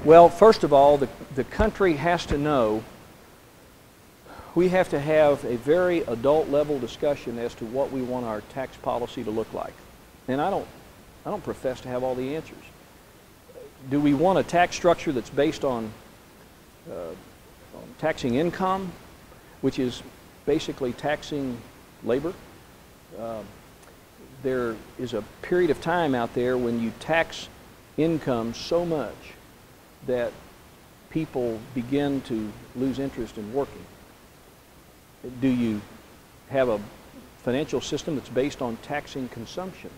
Well, first of all, the country has to know we have to have a very adult level discussion as to what we want our tax policy to look like. And I don't profess to have all the answers. Do we want a tax structure that's based on taxing income, which is basically taxing labor? There is a period of time out there when you tax income so much that people begin to lose interest in working. Do you have a financial system that's based on taxing consumption,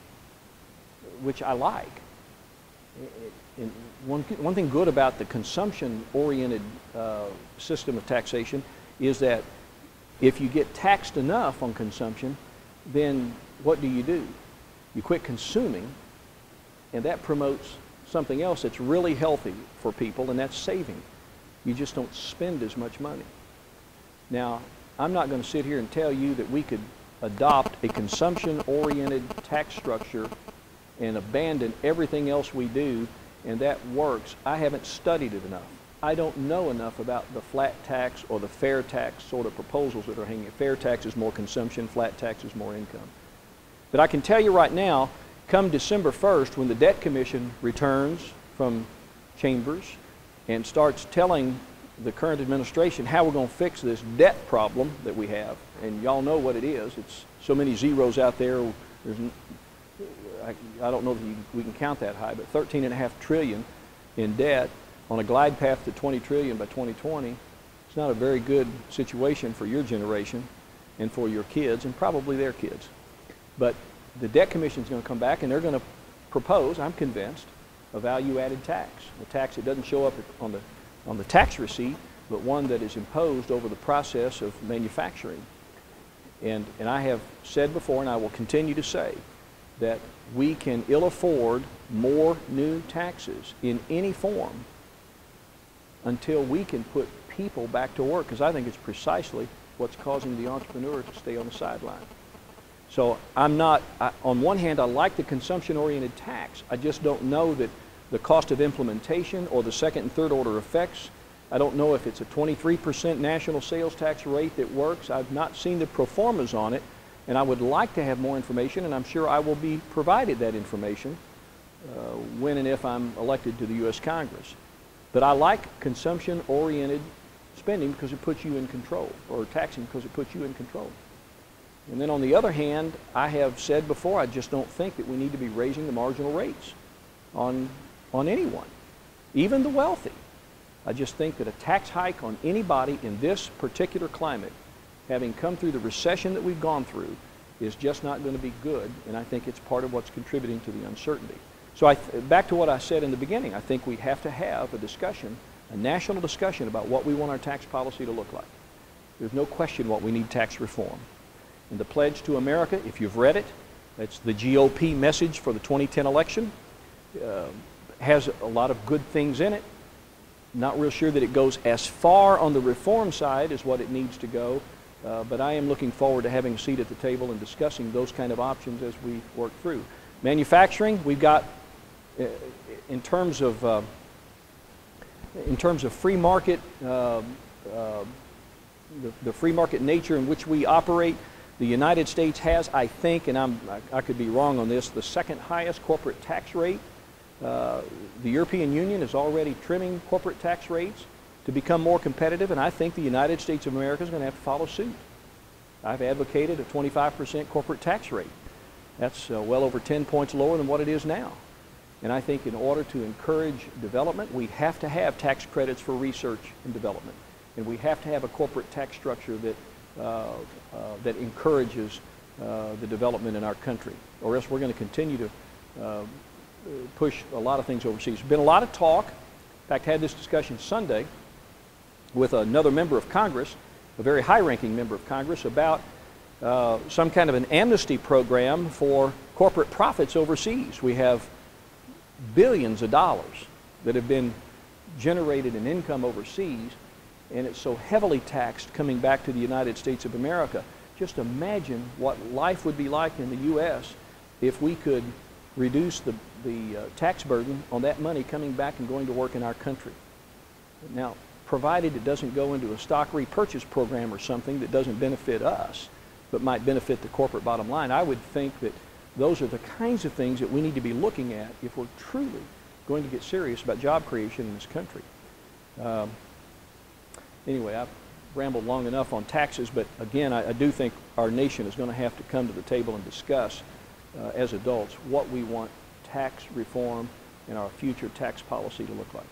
which I like? And one thing good about the consumption-oriented system of taxation is that if you get taxed enough on consumption, then what do? You quit consuming, and that promotes something else that's really healthy for people, and that's saving. You just don't spend as much money. Now, I'm not going to sit here and tell you that we could adopt a consumption-oriented tax structure and abandon everything else we do, and that works. I haven't studied it enough. I don't know enough about the flat tax or the fair tax sort of proposals that are hanging. Fair tax is more consumption, flat tax is more income. But I can tell you right now, come December 1st, when the Debt Commission returns from Chambers and starts telling the current administration how we're going to fix this debt problem that we have, and y'all know what it is. It's so many zeros out there. I don't know if we can count that high, but $13.5 trillion in debt on a glide path to $20 trillion by 2020. It's not a very good situation for your generation and for your kids and probably their kids. But the Debt Commission is going to come back and they're going to propose, I'm convinced, a value-added tax, a tax that doesn't show up on the tax receipt, but one that is imposed over the process of manufacturing. And I have said before, and I will continue to say, that we can ill afford more new taxes in any form until we can put people back to work, because I think it's precisely what's causing the entrepreneur to stay on the sideline. So on one hand, I like the consumption-oriented tax. I just don't know that the cost of implementation or the second and third order effects. I don't know if it's a 23% national sales tax rate that works. I've not seen the pro formas on it, and I would like to have more information, and I'm sure I will be provided that information when and if I'm elected to the U.S. Congress. But I like consumption-oriented spending because it puts you in control, or taxing because it puts you in control. And then on the other hand, I have said before, I just don't think that we need to be raising the marginal rates on anyone, even the wealthy. I just think that a tax hike on anybody in this particular climate, having come through the recession that we've gone through, is just not going to be good, and I think it's part of what's contributing to the uncertainty. So back to what I said in the beginning, I think we have to have a discussion, a national discussion about what we want our tax policy to look like. There's no question what we need tax reform. And the Pledge to America, if you've read it, that's the GOP message for the 2010 election, has a lot of good things in it. Not real sure that it goes as far on the reform side as what it needs to go, but I am looking forward to having a seat at the table and discussing those kind of options as we work through. Manufacturing, we've got, in terms of free market, the free market nature in which we operate, the United States has, I think, and I could be wrong on this, the second highest corporate tax rate. The European Union is already trimming corporate tax rates to become more competitive, and I think the United States of America is going to have to follow suit. I've advocated a 25% corporate tax rate. That's well over 10 points lower than what it is now. And I think in order to encourage development, we have to have tax credits for research and development. And we have to have a corporate tax structure that encourages the development in our country, or else we're going to continue to push a lot of things overseas. There's been a lot of talk. In fact, I had this discussion Sunday with another member of Congress, a very high-ranking member of Congress, about some kind of an amnesty program for corporate profits overseas. We have billions of dollars that have been generated in income overseas, and it's so heavily taxed coming back to the United States of America. Just imagine what life would be like in the U.S. if we could reduce tax burden on that money coming back and going to work in our country. Now, provided it doesn't go into a stock repurchase program or something that doesn't benefit us, but might benefit the corporate bottom line, I would think that those are the kinds of things that we need to be looking at if we're truly going to get serious about job creation in this country. Anyway, I've rambled long enough on taxes, but again, I do think our nation is going to have to come to the table and discuss as adults what we want tax reform and our future tax policy to look like.